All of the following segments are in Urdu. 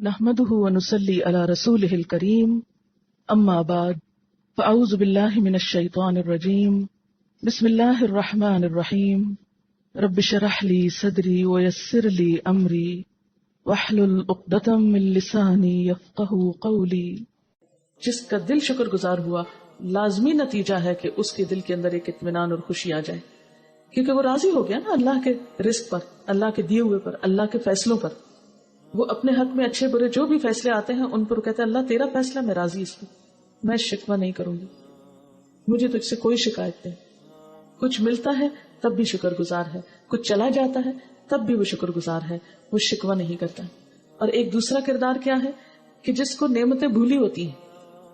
نحمده ونصلي على رسوله الكريم اما بعد فاعوذ بالله من الشيطان الرجيم بسم الله الرحمن الرحيم رب اشرح لي صدري ويسر لي امري واحلل عقدة من لساني يفقهوا قولي. جس کا دل شکر گزار ہوا لازمی نتیجہ ہے کہ اس کے دل کے اندر ایک اطمینان اور خوشی آ جائے، کیونکہ وہ راضی ہو گیا نا اللہ کے رزق پر، اللہ کے دیے ہوئے پر، اللہ کے فیصلوں پر. وہ اپنے حق میں اچھے برے جو بھی فیصلے آتے ہیں ان پر کہتا ہے اللہ تیرا فیصلہ، میں راضی اس میں، میں شکوہ نہیں کروں گی، مجھے تجھ سے کوئی شکایت نہیں. کچھ ملتا ہے تب بھی شکر گزار ہے، کچھ چلا جاتا ہے تب بھی وہ شکر گزار ہے، وہ شکوہ نہیں کرتا. اور ایک دوسرا کردار کیا ہے کہ جس کو نعمتیں بھولی ہوتی ہیں،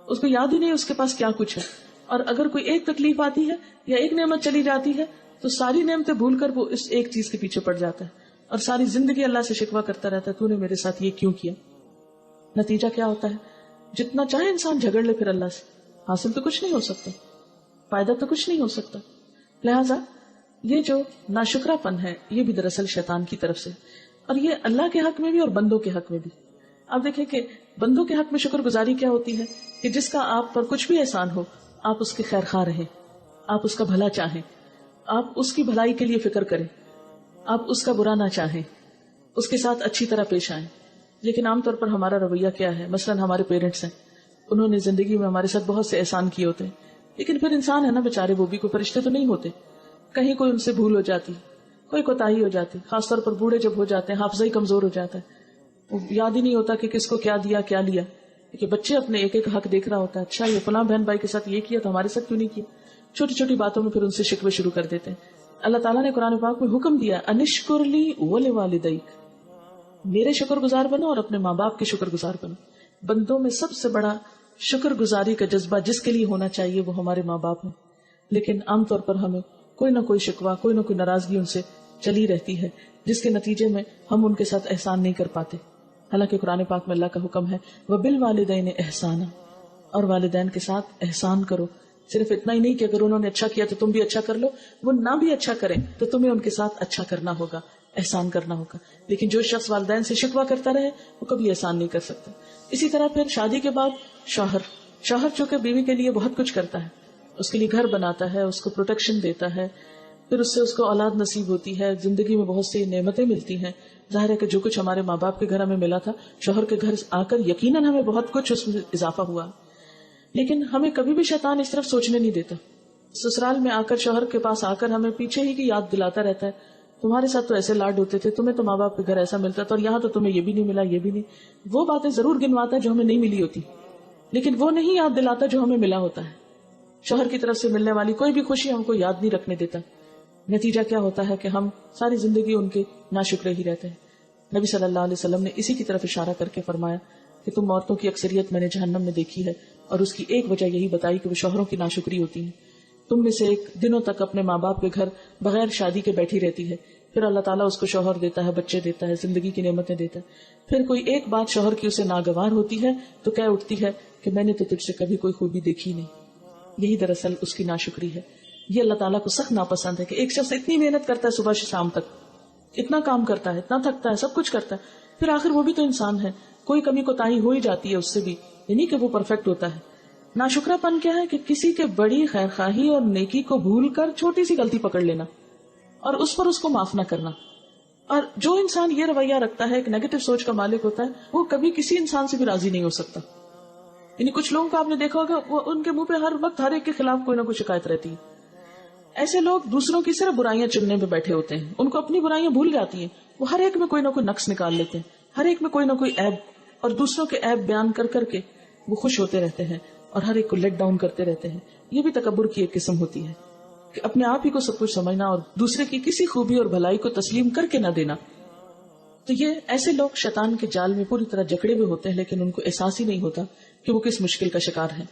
اس کو یاد ہی نہیں اس کے پاس کیا کچھ ہے، اور اگر کوئی ایک تکلیف آتی ہے یا ایک نعمت چلی جاتی ہے تو ساری نعمتیں بھول کر وہ اس ایک چیز کے پیچھے پڑ جاتا ہے اور ساری زندگی اللہ سے شکوہ کرتا رہتا ہے، تو نے میرے ساتھ یہ کیوں کیا. نتیجہ کیا ہوتا ہے؟ جتنا چاہے انسان جھگڑ لے پھر اللہ سے، حاصل تو کچھ نہیں ہو سکتا، فائدہ تو کچھ نہیں ہو سکتا. لہٰذا یہ جو ناشکرا پن ہے یہ بھی دراصل شیطان کی طرف سے، اور یہ اللہ کے حق میں بھی اور بندوں کے حق میں بھی. آپ دیکھیں کہ بندوں کے حق میں شکر گزاری کیا ہوتی ہے کہ جس کا آپ پر کچھ بھی احسان ہو آپ اس کے خیر خواہ رہیں، آپ اس کا بھلا چاہیں، آپ اس کی بھلائی کے لیے فکر کریں، آپ اس کا برا نہ چاہیں، اس کے ساتھ اچھی طرح پیش آئیں. لیکن عام طور پر ہمارا رویہ کیا ہے؟ مثلا ہمارے پیرنٹس ہیں، انہوں نے زندگی میں ہمارے ساتھ بہت سے احسان کیے ہوتے ہیں، لیکن پھر انسان ہے نا بیچارے، وہ بھی کوئی فرشتے تو نہیں ہوتے، کہیں کوئی ان سے بھول ہو جاتی، کوئی کوتاہی ہو جاتی. خاص طور پر بوڑھے جب ہو جاتے ہیں، حافظہ ہی کمزور ہو جاتا ہے، وہ یاد ہی نہیں ہوتا کہ کس کو کیا دیا کیا لیا. کہ بچے اپنے ایک ایک حق دیکھ رہا ہوتا ہے، اچھا یہ فلاں بہن بھائی کے ساتھ یہ کیا تو ہمارے ساتھ کیوں نہیں کیا. چھوٹی چھوٹی باتوں میں پھر ان سے شکوے شروع کر دیتے ہیں. اللہ تعالیٰ نے قرآن پاک میں حکم دیا انشکر لی ولوالدیک، میرے شکر گزار بنو اور اپنے ماں باپ کے شکر گزار بنو. بندوں میں سب سے بڑا شکر گزاری کا جذبہ جس کے لیے ہونا چاہیے وہ ہمارے ماں باپ ہیں. لیکن عام طور پر ہمیں کوئی نہ کوئی شکوہ، کوئی نہ کوئی ناراضگی ان سے چلی رہتی ہے، جس کے نتیجے میں ہم ان کے ساتھ احسان نہیں کر پاتے. حالانکہ قرآن پاک میں اللہ کا حکم ہے وَبِالْوَالِدَيْنِ احسانا، اور والدین کے ساتھ احسان کرو. صرف اتنا ہی نہیں کہ اگر انہوں نے اچھا کیا تو تم بھی اچھا کر لو، وہ نہ بھی اچھا کریں تو تمہیں ان کے ساتھ اچھا کرنا ہوگا، احسان کرنا ہوگا. لیکن جو شخص والدین سے شکوہ کرتا رہے وہ کبھی احسان نہیں کر سکتا. اسی طرح پھر شادی کے بعد شوہر چونکہ بیوی کے لیے بہت کچھ کرتا ہے، اس کے لیے گھر بناتا ہے، اس کو پروٹیکشن دیتا ہے، پھر اس سے اس کو اولاد نصیب ہوتی ہے، زندگی میں بہت سی نعمتیں ملتی ہیں. ظاہر ہے کہ جو کچھ ہمارے ماں باپ کے گھر ہمیں ملا تھا، شوہر کے گھر آ کر یقیناً ہمیں بہت کچھ اس میں اضافہ ہوا. لیکن ہمیں کبھی بھی شیطان اس طرف سوچنے نہیں دیتا. سسرال میں آ کر شوہر کے پاس آ کر ہمیں پیچھے ہی کی یاد دلاتا رہتا ہے، تمہارے ساتھ تو ایسے لاڈ ہوتے تھے، تمہیں تو ماں باپ کے گھر ایسا ملتا تھا اور یہاں تو تمہیں یہ بھی نہیں ملا، یہ بھی نہیں. وہ باتیں ضرور گنواتا ہے جو ہمیں نہیں ملی ہوتی، لیکن وہ نہیں یاد دلاتا جو ہمیں ملا ہوتا ہے. شوہر کی طرف سے ملنے والی کوئی بھی خوشی ہم کو یاد نہیں رکھنے دیتا. نتیجہ کیا ہوتا ہے کہ ہم ساری زندگی ان کے ناشکرے ہی رہتے ہیں. نبی صلی اللہ علیہ وسلم نے اسی کی طرف اشارہ کر کے فرمایا کہ تم عورتوں کی اکثریت میں نے جہنم میں دیکھی ہے، اور اس کی ایک وجہ یہی بتائی کہ وہ شوہروں کی ناشکری ہوتی ہے. تم میں سے ایک دنوں تک اپنے ماں باپ کے گھر بغیر شادی کے بیٹھی رہتی ہے، پھر اللہ تعالیٰ اس کو شوہر دیتا ہے، بچے دیتا ہے، زندگی کی نعمتیں دیتا ہے، پھر کوئی ایک بات شوہر کی اسے ناگوار ہوتی ہے تو کہہ اٹھتی ہے کہ میں نے تو تجھ سے کبھی کوئی خوبی دیکھی نہیں. یہی دراصل اس کی ناشکری ہے. یہ اللہ تعالیٰ کو سخت ناپسند ہے کہ ایک شخص اتنی محنت کرتا ہے صبح سے شام تک، اتنا کام کرتا ہے، اتنا تھکتا ہے، سب کچھ کرتا ہے، پھر آخر وہ بھی تو انسان ہے، کوئی کمی کوتاہی ہو ہی جاتی ہے اس سے بھی، یعنی کہ وہ پرفیکٹ ہوتا ہے. ناشکرا پن کیا ہے کہ کسی کے بڑی خیر خواہی اور نیکی کو بھول کر چھوٹی سی غلطی پکڑ لینا اور اس پر اس کو معاف نہ کرنا. اور جو انسان یہ رویہ رکھتا ہے، ایک نیگیٹو سوچ کا مالک ہوتا ہے، وہ کبھی کسی انسان سے بھی راضی نہیں ہو سکتا. یعنی کچھ لوگوں کو آپ نے دیکھا ہوگا وہ ان کے منہ پہ ہر وقت ہر ایک کے خلاف کوئی نہ کوئی شکایت رہتی ہے. ایسے لوگ دوسروں کی صرف برائیاں چننے پہ بیٹھے ہوتے ہیں، ان کو اپنی برائیاں بھول جاتی ہیں. وہ ہر ایک میں کوئی نہ کوئی نقص نکال لیتے ہیں، ہر ایک میں کوئی نہ کوئی عیب، اور دوسروں کے عیب بیان کر کر کے وہ خوش ہوتے رہتے ہیں اور ہر ایک کو لیٹ ڈاؤن کرتے رہتے ہیں. یہ بھی تکبر کی ایک قسم ہوتی ہے کہ اپنے آپ ہی کو سب کچھ سمجھنا اور دوسرے کی کسی خوبی اور بھلائی کو تسلیم کر کے نہ دینا. تو یہ ایسے لوگ شیطان کے جال میں پوری طرح جکڑے ہوئے ہوتے ہیں، لیکن ان کو احساس ہی نہیں ہوتا کہ وہ کس مشکل کا شکار ہیں.